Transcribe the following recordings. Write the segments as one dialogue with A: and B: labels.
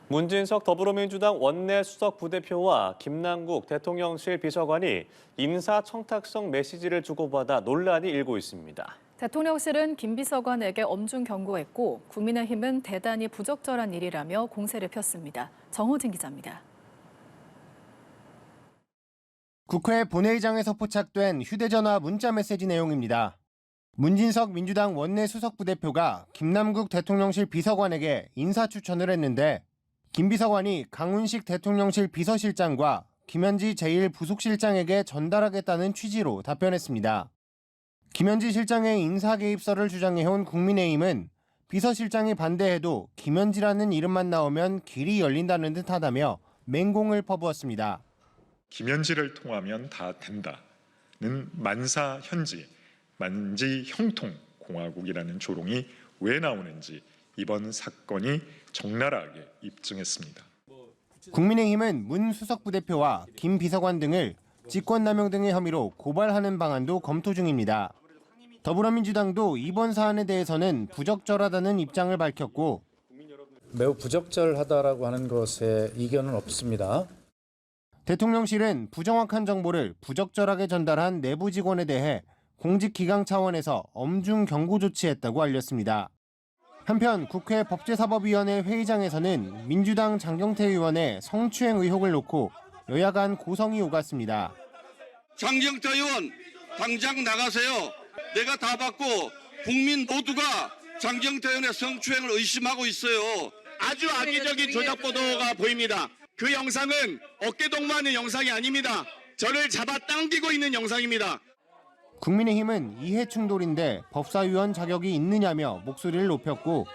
A: 문진석 더불어민주당 원내 수석 부대표와 김남국 대통령실 비서관이 인사청탁성 메시지를 주고받아 논란이 일고 있습니다.
B: 대통령실은 김 비서관에게 엄중 경고했고 국민의힘은 대단히 부적절한 일이라며 공세를 폈습니다. 정호진 기자입니다.
C: 국회 본회의장에서 포착된 휴대전화 문자메시지 내용입니다. 문진석 민주당 원내 수석 부대표가 김남국 대통령실 비서관에게 인사추천을 했는데 김 비서관이 강훈식 대통령실 비서실장과 김현지 제1부속실장에게 전달하겠다는 취지로 답변했습니다. 김현지 실장의 인사개입설을 주장해온 국민의힘은 비서실장이 반대해도 김현지라는 이름만 나오면 길이 열린다는 듯하다며 맹공을 퍼부었습니다.
D: 김현지를 통하면 다 된다는 만사현지, 만지형통공화국이라는 조롱이 왜 나오는지 이번 사건이 적나라하게 입증했습니다.
C: 국민의힘은 문 수석 부대표와 김 비서관 등을 직권남용 등의 혐의로 고발하는 방안도 검토 중입니다. 더불어민주당도 이번 사안에 대해서는 부적절하다는 입장을 밝혔고
E: 매우 부적절하다라고 하는 것에 이견은 없습니다.
C: 대통령실은 부정확한 정보를 부적절하게 전달한 내부 직원에 대해 공직기강 차원에서 엄중 경고 조치했다고 알렸습니다. 한편 국회 법제사법위원회 회의장에서는 민주당 장경태 의원의 성추행 의혹을 놓고 여야 간 고성이 오갔습니다.
F: 장경태 의원 당장 나가세요. 내가 다 받고 국민 모두가 장경태 의원의 성추행을 의심하고 있어요.
G: 아주 악의적인 조작 보도가 보입니다. 그 영상은 어깨동무하는 영상이 아닙니다. 저를 잡아당기고 있는 영상입니다.
C: 국민의힘은 이해 충돌인데 법사위원 자격이 있느냐며 목소리를 높였고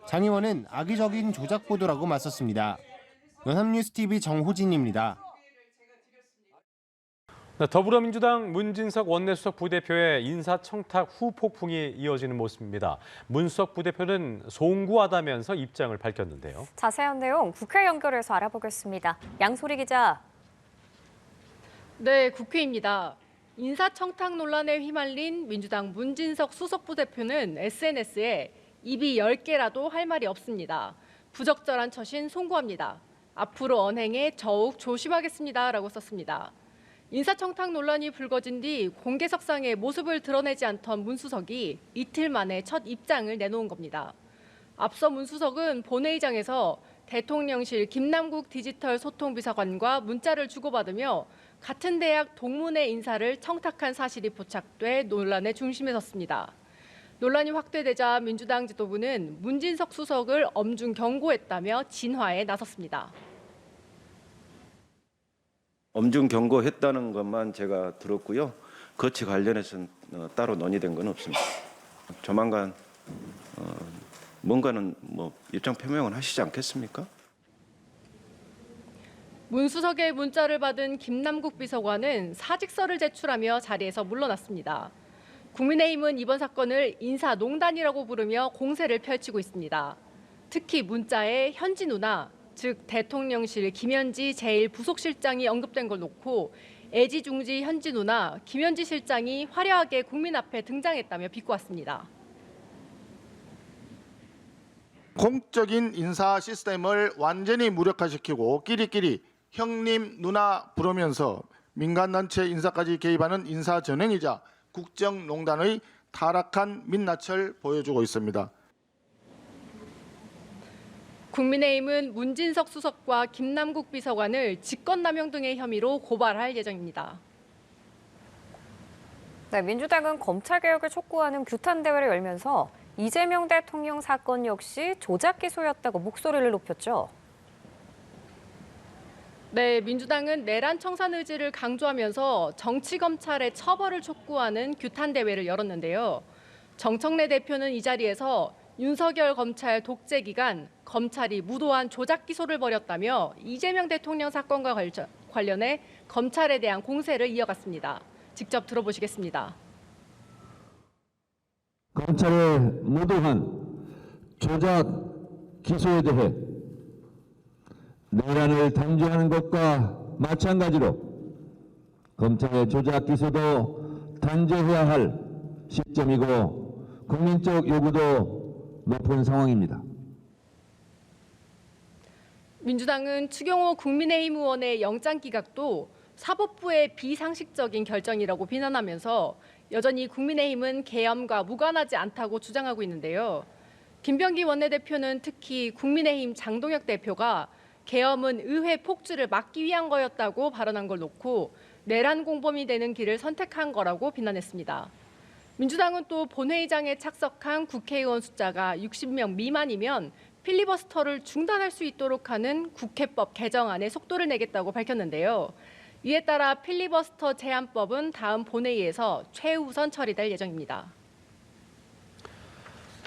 C: 장 의원은 악의적인 조작 보도라고 맞섰습니다. 연합뉴스TV 정호진입니다.
A: 더불어민주당 문진석 원내수석 부대표의 인사청탁 후 폭풍이 이어지는 모습입니다. 문수석 부대표는 송구하다면서 입장을 밝혔는데요.
H: 자세한 내용 국회 연결해서 알아보겠습니다. 양소리 기자.
I: 네, 국회입니다. 인사청탁 논란에 휘말린 민주당 문진석 수석 부대표는 SNS에 입이 10개라도 할 말이 없습니다. 부적절한 처신 송구합니다. 앞으로 언행에 더욱 조심하겠습니다라고 썼습니다. 인사청탁 논란이 불거진 뒤 공개석상에 모습을 드러내지 않던 문 수석이 이틀 만에 첫 입장을 내놓은 겁니다. 앞서 문 수석은 본회의장에서 대통령실 김남국 디지털 소통비서관과 문자를 주고받으며 같은 대학 동문회 인사를 청탁한 사실이 포착돼 논란의 중심에 섰습니다. 논란이 확대되자 민주당 지도부는 문진석 수석을 엄중 경고했다며 진화에 나섰습니다.
J: 엄중 경고했다는 것만 제가 들었고요. 그것과 관련해서는 따로 논의된 건 없습니다. 조만간 뭔가는 입장 표명은 하시지 않겠습니까?
I: 문 수석의 문자를 받은 김남국 비서관은 사직서를 제출하며 자리에서 물러났습니다. 국민의힘은 이번 사건을 인사농단이라고 부르며 공세를 펼치고 있습니다. 특히 문자에 현지 누나, 즉 대통령실 김현지 제1부속실장이 언급된 걸 놓고 애지중지 현지 누나 김현지 실장이 화려하게 국민 앞에 등장했다며 비꼬았습니다.
K: 공적인 인사 시스템을 완전히 무력화시키고 끼리끼리 형님 누나 부르면서 민간단체 인사까지 개입하는 인사전횡이자 국정농단의 타락한 민낯을 보여주고 있습니다.
I: 국민의힘은 문진석 수석과 김남국 비서관을 직권남용 등의 혐의로 고발할 예정입니다.
H: 네, 민주당은 검찰개혁을 촉구하는 규탄 대회를 열면서 이재명 대통령 사건 역시 조작 기소였다고 목소리를 높였죠.
I: 네, 민주당은 내란 청산 의지를 강조하면서 정치검찰의 처벌을 촉구하는 규탄 대회를 열었는데요. 정청래 대표는 이 자리에서 윤석열 검찰 독재 기간 검찰이 무도한 조작 기소를 벌였다며 이재명 대통령 사건과 관련해 검찰에 대한 공세를 이어갔습니다. 직접 들어보시겠습니다.
L: 검찰의 무도한 조작 기소에 대해 내란을 단죄하는 것과 마찬가지로 검찰의 조작 기소도 단죄해야 할 시점이고 국민적 요구도 높은 상황입니다.
I: 민주당은 추경호 국민의힘 의원의 영장 기각도 사법부의 비상식적인 결정이라고 비난하면서 여전히 국민의힘은 계엄과 무관하지 않다고 주장하고 있는데요. 김병기 원내대표는 특히 국민의힘 장동혁 대표가 계엄은 의회 폭주를 막기 위한 거였다고 발언한 걸 놓고 내란 공범이 되는 길을 선택한 거라고 비난했습니다. 민주당은 또 본회의장에 착석한 국회의원 숫자가 60명 미만이면 필리버스터를 중단할 수 있도록 하는 국회법 개정안에 속도를 내겠다고 밝혔는데요. 이에 따라 필리버스터 제한법은 다음 본회의에서 최우선 처리될 예정입니다.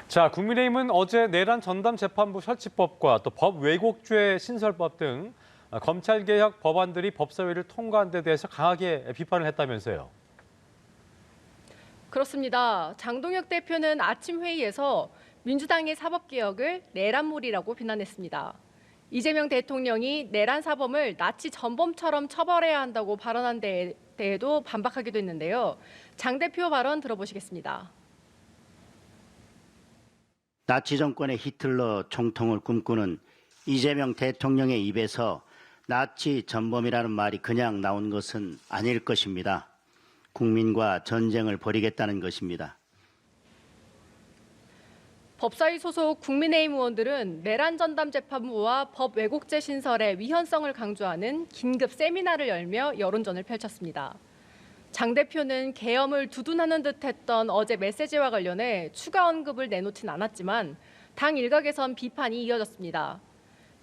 M: 자, 국민의힘은 어제 내란 전담 재판부 설치법과 또 법 왜곡죄 신설법 등 검찰개혁 법안들이 법사위를 통과한 데 대해서 강하게 비판을 했다면서요.
I: 그렇습니다. 장동혁 대표는 아침 회의에서 민주당의 사법개혁을 내란몰이라고 비난했습니다. 이재명 대통령이 내란 사범을 나치 전범처럼 처벌해야 한다고 발언한 데에 대해도 반박하기도 했는데요. 장 대표 발언 들어보시겠습니다.
N: 나치 정권의 히틀러 총통을 꿈꾸는 이재명 대통령의 입에서 나치 전범이라는 말이 그냥 나온 것은 아닐 것입니다. 국민과 전쟁을 벌이겠다는 것입니다.
I: 법사위 소속 국민의힘 의원들은 내란 전담 재판부와 법 왜곡죄 신설의 위헌성을 강조하는 긴급 세미나를 열며 여론전을 펼쳤습니다. 장 대표는 계엄을 두둔하는 듯했던 어제 메시지와 관련해 추가 언급을 내놓진 않았지만 당 일각에선 비판이 이어졌습니다.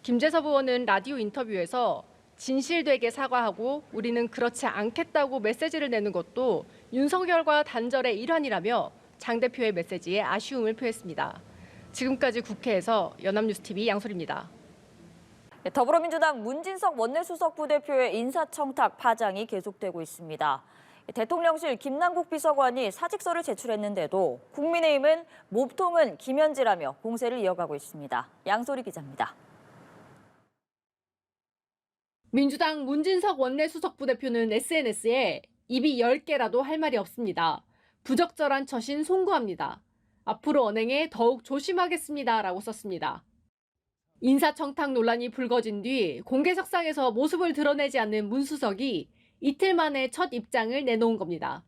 I: 김재섭 의원은 라디오 인터뷰에서 진실되게 사과하고 우리는 그렇지 않겠다고 메시지를 내는 것도 윤석열과 단절의 일환이라며 장 대표의 메시지에 아쉬움을 표했습니다. 지금까지 국회에서 연합뉴스TV 양소리입니다.
O: 더불어민주당 문진석 원내수석 부대표의 인사청탁 파장이 계속되고 있습니다. 대통령실 김남국 비서관이 사직서를 제출했는데도 국민의힘은 몸통은 김현지라며 공세를 이어가고 있습니다. 양소리 기자입니다.
I: 민주당 문진석 원내수석 부대표는 SNS에 입이 10개라도 할 말이 없습니다. 부적절한 처신 송구합니다. 앞으로 언행에 더욱 조심하겠습니다라고 썼습니다. 인사청탁 논란이 불거진 뒤 공개석상에서 모습을 드러내지 않는 문 수석이 이틀 만에 첫 입장을 내놓은 겁니다.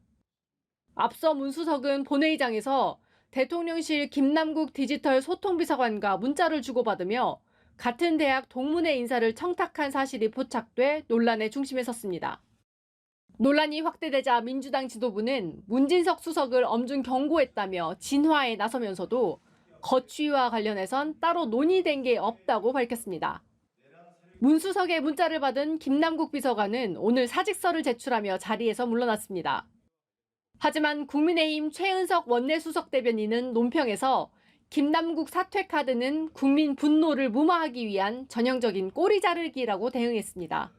I: 앞서 문 수석은 본회의장에서 대통령실 김남국 디지털 소통비서관과 문자를 주고받으며 같은 대학 동문회 인사를 청탁한 사실이 포착돼 논란의 중심에 섰습니다. 논란이 확대되자 민주당 지도부는 문진석 수석을 엄중 경고했다며 진화에 나서면서도 거취와 관련해선 따로 논의된 게 없다고 밝혔습니다. 문 수석의 문자를 받은 김남국 비서관은 오늘 사직서를 제출하며 자리에서 물러났습니다. 하지만 국민의힘 최은석 원내수석 대변인은 논평에서 김남국 사퇴 카드는 국민 분노를 무마하기 위한 전형적인 꼬리 자르기라고 대응했습니다.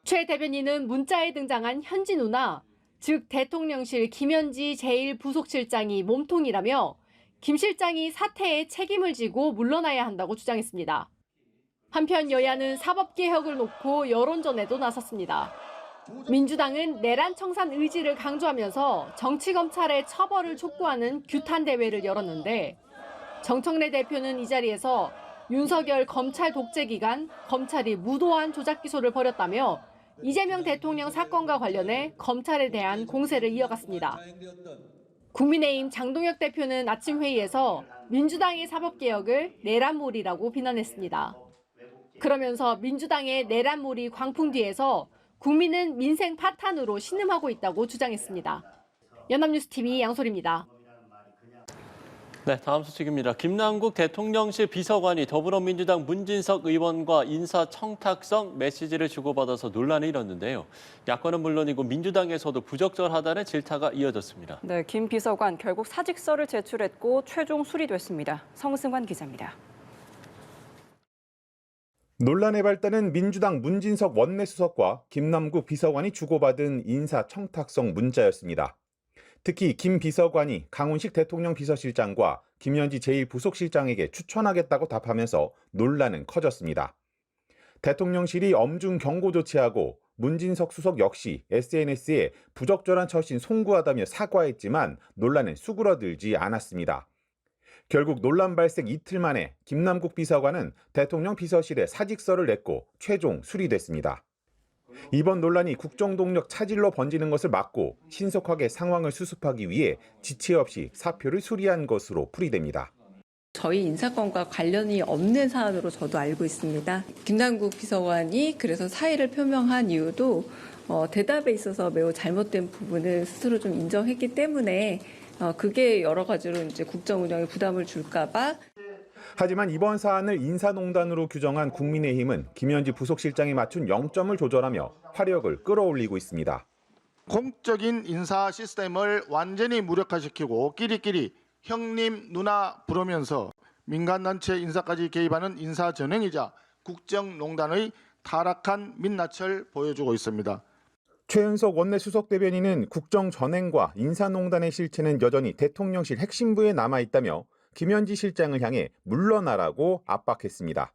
I: 최 대변인은 문자에 등장한 현지 누나, 즉 대통령실 김현지 제1부속실장이 몸통이라며 김 실장이 사퇴에 책임을 지고 물러나야 한다고 주장했습니다. 한편 여야는 사법개혁을 놓고 여론전에도 나섰습니다. 민주당은 내란 청산 의지를 강조하면서 정치검찰의 처벌을 촉구하는 규탄 대회를 열었는데 정청래 대표는 이 자리에서 윤석열 검찰 독재 기간 검찰이 무도한 조작 기소를 벌였다며 이재명 대통령 사건과 관련해 검찰에 대한 공세를 이어갔습니다. 국민의힘 장동혁 대표는 아침 회의에서 민주당의 사법개혁을 내란몰이라고 비난했습니다. 그러면서 민주당의 내란몰이 광풍 뒤에서 국민은 민생 파탄으로 신음하고 있다고 주장했습니다. 연합뉴스TV 양소리입니다.
A: 네, 다음 소식입니다. 김남국 대통령실 비서관이 더불어민주당 문진석 의원과 인사청탁성 메시지를 주고받아서 논란이 일었는데요. 야권은 물론이고 민주당에서도 부적절하다는 질타가 이어졌습니다.
P: 네, 김 비서관 결국 사직서를 제출했고 최종 수리됐습니다. 성승환 기자입니다.
Q: 논란의 발단은 민주당 문진석 원내수석과 김남국 비서관이 주고받은 인사청탁성 문자였습니다. 특히 김 비서관이 강훈식 대통령 비서실장과 김현지 제1부속실장에게 추천하겠다고 답하면서 논란은 커졌습니다. 대통령실이 엄중 경고 조치하고 문진석 수석 역시 SNS에 부적절한 처신 송구하다며 사과했지만 논란은 수그러들지 않았습니다. 결국 논란 발생 이틀 만에 김남국 비서관은 대통령 비서실에 사직서를 냈고 최종 수리됐습니다. 이번 논란이 국정동력 차질로 번지는 것을 막고 신속하게 상황을 수습하기 위해 지체 없이 사표를 수리한 것으로 풀이됩니다.
R: 저희 인사권과 관련이 없는 사안으로 저도 알고 있습니다. 김남국 비서관이 그래서 사의를 표명한 이유도 대답에 있어서 매우 잘못된 부분을 스스로 좀 인정했기 때문에 그게 여러 가지로 이제 국정 운영에 부담을 줄까봐.
Q: 하지만 이번 사안을 인사농단으로 규정한 국민의힘은 김현지 부속실장이 맞춘 0점을 조절하며 화력을 끌어올리고 있습니다.
K: 공적인 인사 시스템을 완전히 무력화시키고 끼리끼리 형님, 누나 부르면서 민간단체 인사까지 개입하는 인사 전횡이자 국정농단의 타락한 민낯을 보여주고 있습니다.
Q: 최은석 원내수석 대변인은 국정 전횡과 인사농단의 실체는 여전히 대통령실 핵심부에 남아있다며 김현지 실장을 향해 물러나라고 압박했습니다.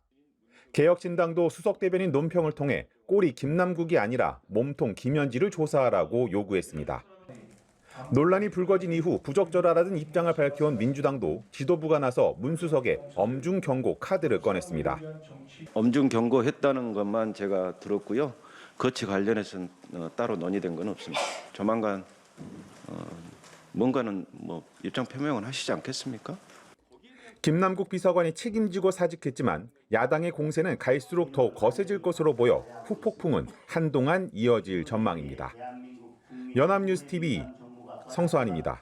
Q: 개혁진당도 수석 대변인 논평을 통해 꼬리 김남국이 아니라 몸통 김현지를 조사하라고 요구했습니다. 논란이 불거진 이후 부적절하다는 입장을 밝혀온 민주당도 지도부가 나서 문 수석의 엄중 경고 카드를 꺼냈습니다.
J: 엄중 경고했다는 것만 제가 들었고요. 그것이 관련해서는 따로 논의된 건 없습니다. 조만간 뭔가는 입장 표명은 하시지 않겠습니까?
Q: 김남국 비서관이 책임지고 사직했지만 야당의 공세는 갈수록 더 거세질 것으로 보여 후폭풍은 한동안 이어질 전망입니다. 연합뉴스TV 성수환입니다.